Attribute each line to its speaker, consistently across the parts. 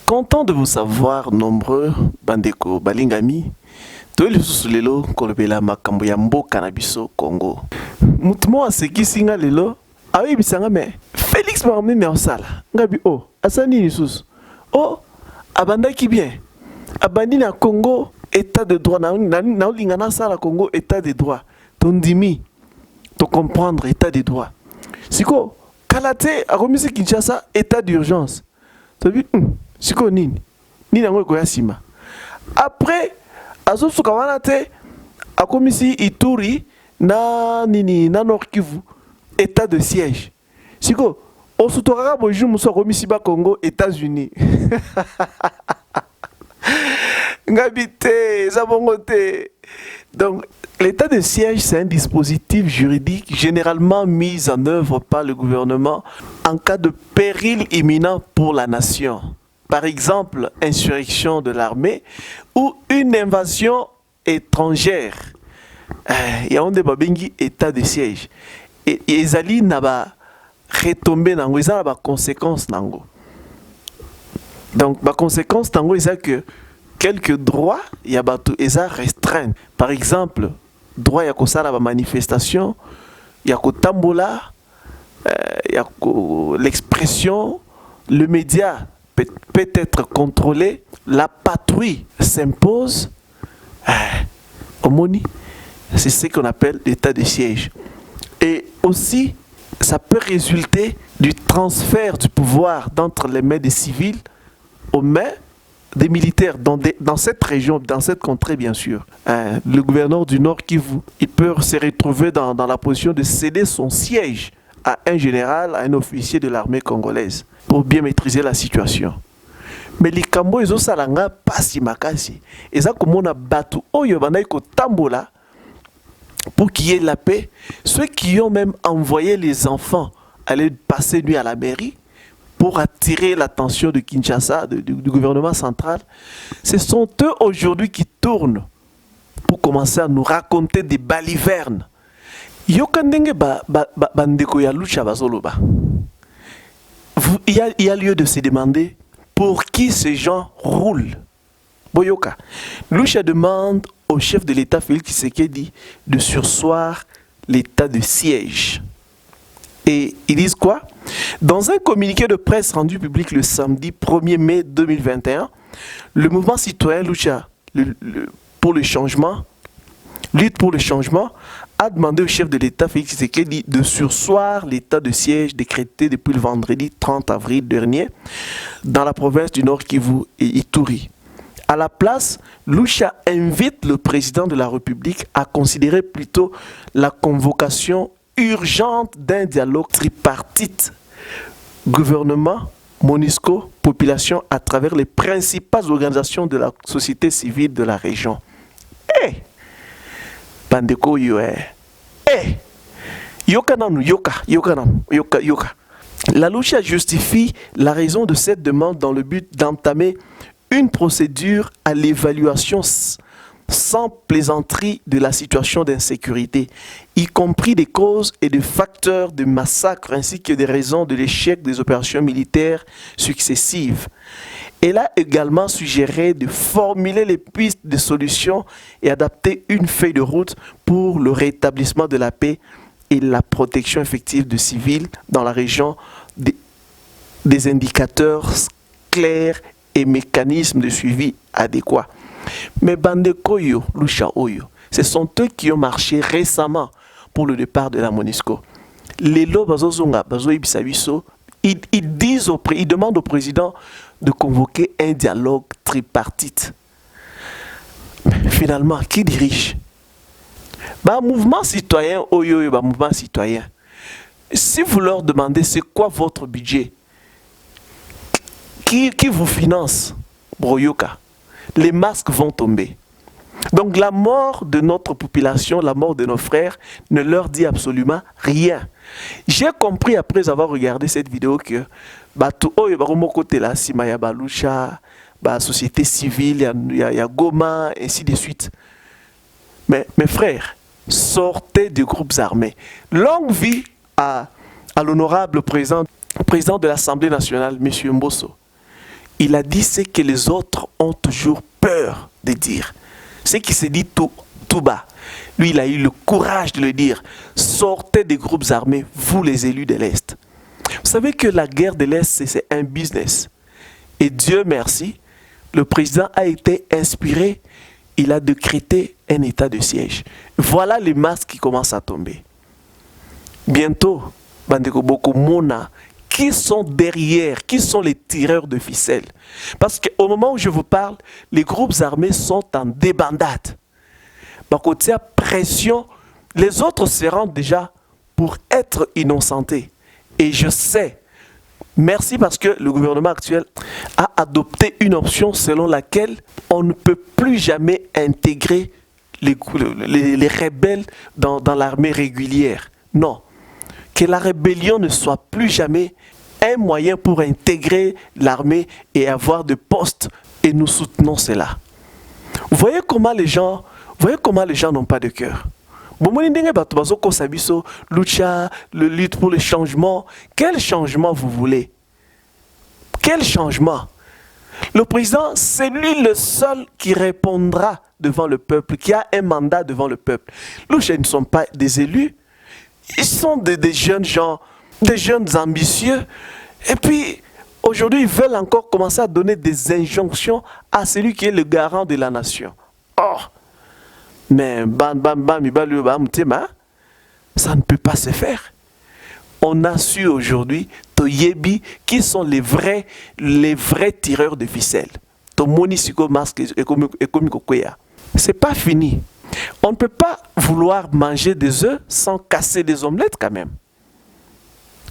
Speaker 1: Content de vous savoir nombreux, bandeko, balingami. Toeli susu lelo kolobela makambo ya mboka na biso Congo. Mutumo asekisi nga lelo, ayebisanga me Félix Marmé osala. Ngabi asani ni susu. Abandaki bien. Abandi na Congo état de droit na lingana sala Congo état de droit. Tondimi to comprendre état de droit. Siko Kalate a remis Kinshasa état d'urgence. Tu as vu Siko nini nango ko yasima. Après azo sukawana te a komisi Ituri na nini na Nord Kivu état de siège. Siko osutoraka boju muso komisi ba Congo États-Unis. Ngabité zabongote. Donc l'état de siège, c'est un dispositif juridique généralement mis en œuvre par le gouvernement en cas de péril imminent pour la nation. Par exemple, insurrection de l'armée ou une invasion étrangère. Il y a un débat état de siège. Et Ezali n'a pas retombé dans les conséquences. Donc, la conséquence, c'est que quelques droits, il y a restreints. Par exemple, droit ya kosala ba manifestation, ya kotambola, ya l'expression, le média peut être contrôlé, la patrouille s'impose. Omoni, c'est ce qu'on appelle l'état de siège. Et aussi, ça peut résulter du transfert du pouvoir d'entre les mains des civils aux mains des militaires dans cette région, dans cette contrée bien sûr. Le gouverneur du Nord Kivu, il peut se retrouver dans la position de céder son siège à un général, à un officier de l'armée congolaise pour bien maîtriser la situation. Mais les Kambo, ils ont salanga pas si makasi. Et ça, comme on a battu, tambola pour qu'il y ait la paix. Ceux qui ont même envoyé les enfants aller passer nuit à la mairie, pour attirer l'attention de Kinshasa, du gouvernement central, ce sont eux aujourd'hui qui tournent pour commencer à nous raconter des balivernes. Il y a lieu de se demander pour qui ces gens roulent. Boyoka. Lucha demande au chef de l'État, Félix Tshisekedi, de surseoir l'état de siège. Et ils disent quoi? Dans un communiqué de presse rendu public le samedi 1er mai 2021, le mouvement citoyen Lucha pour le changement, lutte pour le changement, a demandé au chef de l'État Félix Tshisekedi de surseoir l'état de siège décrété depuis le vendredi 30 avril dernier dans la province du Nord Kivu et Ituri. À la place, Lucha invite le président de la République à considérer plutôt la convocation urgente d'un dialogue tripartite, gouvernement, MONUSCO, population à travers les principales organisations de la société civile de la région. Bandeko yoka. La Lucha justifie la raison de cette demande dans le but d'entamer une procédure à l'évaluation sans plaisanterie de la situation d'insécurité, y compris des causes et des facteurs de massacre ainsi que des raisons de l'échec des opérations militaires successives. Elle a également suggéré de formuler les pistes de solutions et adapter une feuille de route pour le rétablissement de la paix et la protection effective de civils dans la région, des indicateurs clairs et mécanismes de suivi adéquats. Mais Bandeko yo, Lucha Oyo, ce sont eux qui ont marché récemment pour le départ de la MONUSCO. Les Lobazozonga, Bazo Ibisabiso, ils demandent au président de convoquer un dialogue tripartite. Mais finalement, qui dirige? Mouvement citoyen, Oyo, mouvement citoyen. Si vous leur demandez c'est quoi votre budget, qui vous finance, Broyoka, les masques vont tomber. Donc la mort de notre population, la mort de nos frères, ne leur dit absolument rien. J'ai compris après avoir regardé cette vidéo que la société civile, il y a Goma, ainsi de suite. Mais mes frères, sortez des groupes armés. Longue vie à l'honorable président de l'Assemblée nationale, M. Mbosso. il a dit ce que les autres ont toujours peur de dire. Ce qui se dit tout bas. Lui, il a eu le courage de le dire. Sortez des groupes armés, vous les élus de l'Est. Vous savez que la guerre de l'Est, c'est un business. Et Dieu merci, le président a été inspiré. Il a décrété un état de siège. Voilà les masques qui commencent à tomber. Bientôt, Bandeko Boko Mona, qui sont derrière, qui sont les tireurs de ficelles. Parce qu'au moment où je vous parle, les groupes armés sont en débandade. Par côté pression, les autres se rendent déjà pour être innocentés. Et je sais, merci parce que le gouvernement actuel a adopté une option selon laquelle on ne peut plus jamais intégrer les rebelles dans l'armée régulière. Non. Que la rébellion ne soit plus jamais un moyen pour intégrer l'armée et avoir de postes. Et nous soutenons cela. Vous voyez comment les gens n'ont pas de cœur. Lucha, le lutte pour le changement. Quel changement vous voulez? Quel changement? Le président, c'est lui le seul qui répondra devant le peuple, qui a un mandat devant le peuple. Lucha ne sont pas des élus. Ils sont des jeunes gens, des jeunes ambitieux. Et puis, aujourd'hui, ils veulent encore commencer à donner des injonctions à celui qui est le garant de la nation. Or, mais ça ne peut pas se faire. On a su aujourd'hui, Toyebi, qui sont les vrais tireurs de ficelles. C'est pas fini. On ne peut pas vouloir manger des œufs sans casser des omelettes quand même.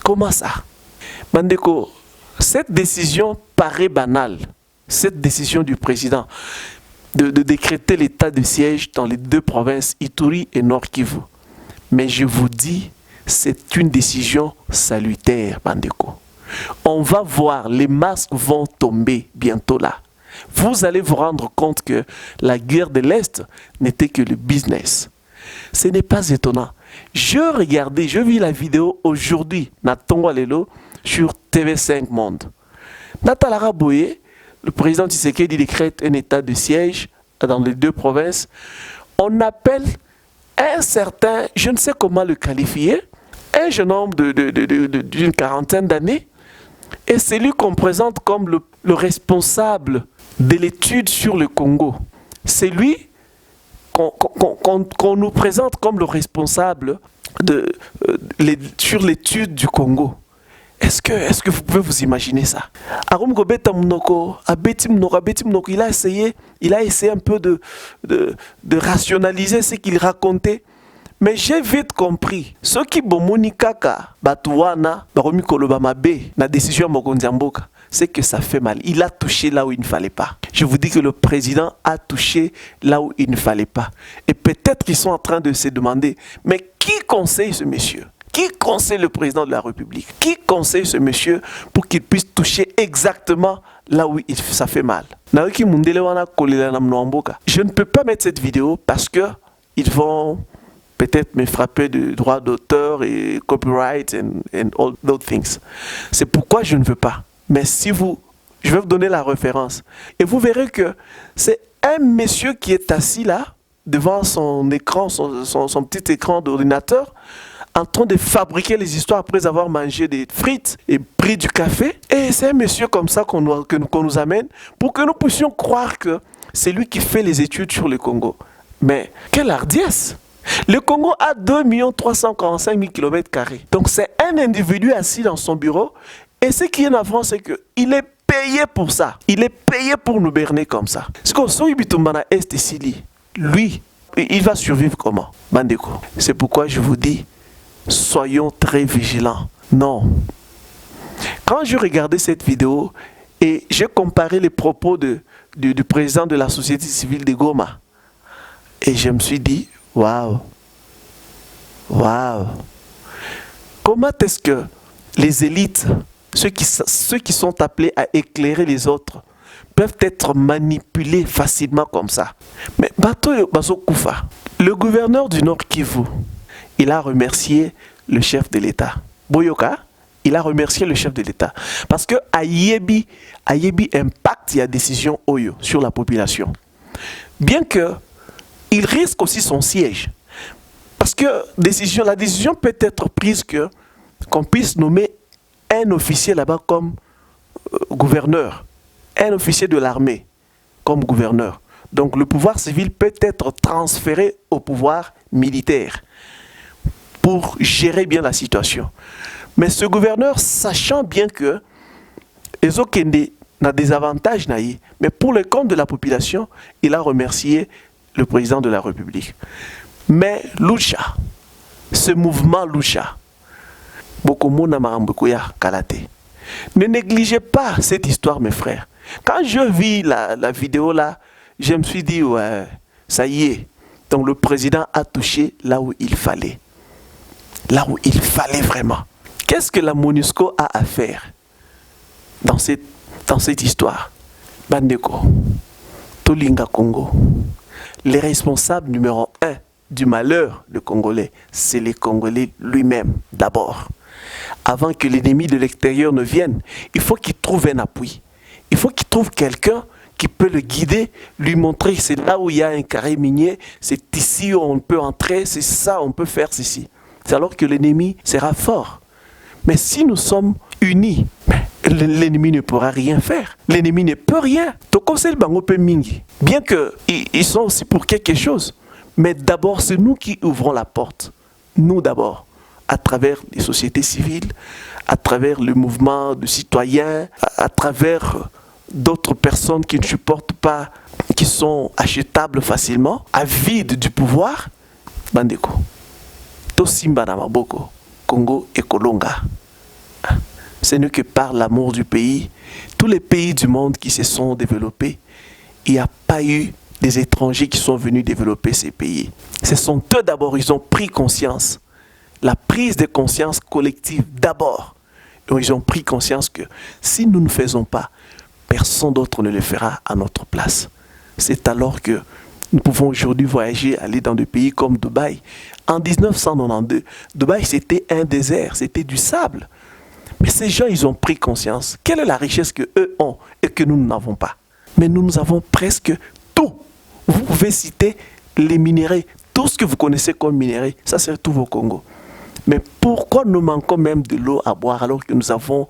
Speaker 1: Comment ça? Bandeko, cette décision paraît banale. Cette décision du président de décréter l'état de siège dans les deux provinces, Ituri et Nord Kivu. Mais je vous dis, c'est une décision salutaire, Bandeko. On va voir, les masques vont tomber bientôt là. Vous allez vous rendre compte que la guerre de l'Est n'était que le business. Ce n'est pas étonnant. Je vis la vidéo aujourd'hui, Natongo Lelo, sur TV5 Monde. Natalara Boye, le président Tshisekedi décrète un état de siège dans les deux provinces. On appelle un certain, je ne sais comment le qualifier, un jeune homme d'une quarantaine d'années, et c'est lui qu'on présente comme le responsable de l'étude sur le Congo. C'est lui qu'on nous présente comme le responsable sur l'étude du Congo. Est-ce que vous pouvez vous imaginer ça? Il a essayé un peu de rationaliser ce qu'il racontait. Mais j'ai vite compris. Ceux qui bomoni kaka, batuana, baromi koloba mabe, na décision mokondiamboka, c'est que ça fait mal. Il a touché là où il ne fallait pas. Je vous dis que le président a touché là où il ne fallait pas. Et peut-être qu'ils sont en train de se demander, mais qui conseille ce monsieur? Qui conseille le président de la République? Qui conseille ce monsieur pour qu'il puisse toucher exactement là où ça fait mal? Je ne peux pas mettre cette vidéo parce que ils vont peut-être me frapper de droits d'auteur et copyright and all those things. C'est pourquoi je ne veux pas. Mais je vais vous donner la référence. Et vous verrez que c'est un monsieur qui est assis là, devant son écran, son petit écran d'ordinateur, en train de fabriquer les histoires après avoir mangé des frites et pris du café. Et c'est un monsieur comme ça qu'on nous amène pour que nous puissions croire que c'est lui qui fait les études sur le Congo. Mais quelle hardiesse! Le Congo a 2 345 000 km². Donc c'est un individu assis dans son bureau. Et ce qui est en avant, c'est qu'il est payé pour ça. Il est payé pour nous berner comme ça. Lui, il va survivre comment? Bandeko. C'est pourquoi je vous dis, soyons très vigilants. Non. Quand je regardais cette vidéo et j'ai comparé les propos du président de la société civile de Goma, et je me suis dit, waouh, waouh. Comment est-ce que les élites, ceux qui sont appelés à éclairer les autres, peuvent être manipulés facilement comme ça? Mais Bato Bazo Koufa, le gouverneur du Nord Kivu, il a remercié le chef de l'État. Boyoka, il a remercié le chef de l'État. Parce que Ayebi impacte la décision Oyo sur la population. Bien que il risque aussi son siège. Parce que la décision peut être prise qu'on puisse nommer un officier là-bas comme gouverneur, un officier de l'armée comme gouverneur. Donc le pouvoir civil peut être transféré au pouvoir militaire pour gérer bien la situation. Mais ce gouverneur, sachant bien que Ezokende n'a des avantages, mais pour le compte de la population, il a remercié le président de la République. Mais Lucha, ce mouvement Lucha, ne négligez pas cette histoire, mes frères. Quand je vis la vidéo là, je me suis dit, ouais, ça y est. Donc le président a touché là où il fallait. Là où il fallait vraiment. Qu'est-ce que la MONUSCO a à faire dans cette histoire? Bandeko, Tolinga Congo. Les responsables numéro 1 du malheur des Congolais, c'est les Congolais lui-même d'abord. Avant que l'ennemi de l'extérieur ne vienne, il faut qu'il trouve un appui. Il faut qu'il trouve quelqu'un qui peut le guider, lui montrer c'est là où il y a un carré minier, c'est ici où on peut entrer, c'est ça, on peut faire ceci. C'est alors que l'ennemi sera fort. Mais si nous sommes unis, l'ennemi ne pourra rien faire. L'ennemi ne peut rien. Bien qu'ils sont aussi pour quelque chose. Mais d'abord, c'est nous qui ouvrons la porte. Nous d'abord, à travers les sociétés civiles, à travers le mouvement de citoyens, à travers d'autres personnes qui ne supportent pas, qui sont achetables facilement, avides du pouvoir. Bandeko, Tosimba na maboko, Congo et Kolonga. Ce n'est que par l'amour du pays. Tous les pays du monde qui se sont développés, il n'y a pas eu des étrangers qui sont venus développer ces pays. Ce sont eux d'abord, ils ont pris conscience. La prise de conscience collective d'abord. Ils ont pris conscience que si nous ne faisons pas, personne d'autre ne le fera à notre place. C'est alors que nous pouvons aujourd'hui voyager, aller dans des pays comme Dubaï. En 1992, Dubaï c'était un désert, c'était du sable. Mais ces gens, ils ont pris conscience. Quelle est la richesse qu'eux ont et que nous n'avons pas? Mais nous avons presque tout. Vous pouvez citer les minéraux, tout ce que vous connaissez comme minéraux, ça c'est tout au Congo. Mais pourquoi nous manquons même de l'eau à boire alors que nous avons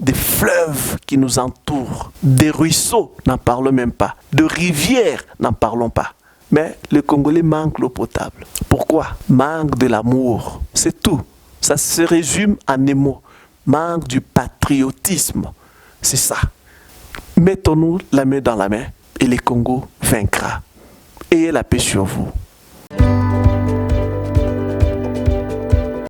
Speaker 1: des fleuves qui nous entourent, des ruisseaux, n'en parlons même pas, de rivières, n'en parlons pas. Mais les Congolais manquent l'eau potable. Pourquoi? Manque de l'amour, c'est tout. Ça se résume en un mot. Manque du patriotisme, c'est ça. Mettons-nous la main dans la main et le Congo vaincra. Ayez la paix sur vous.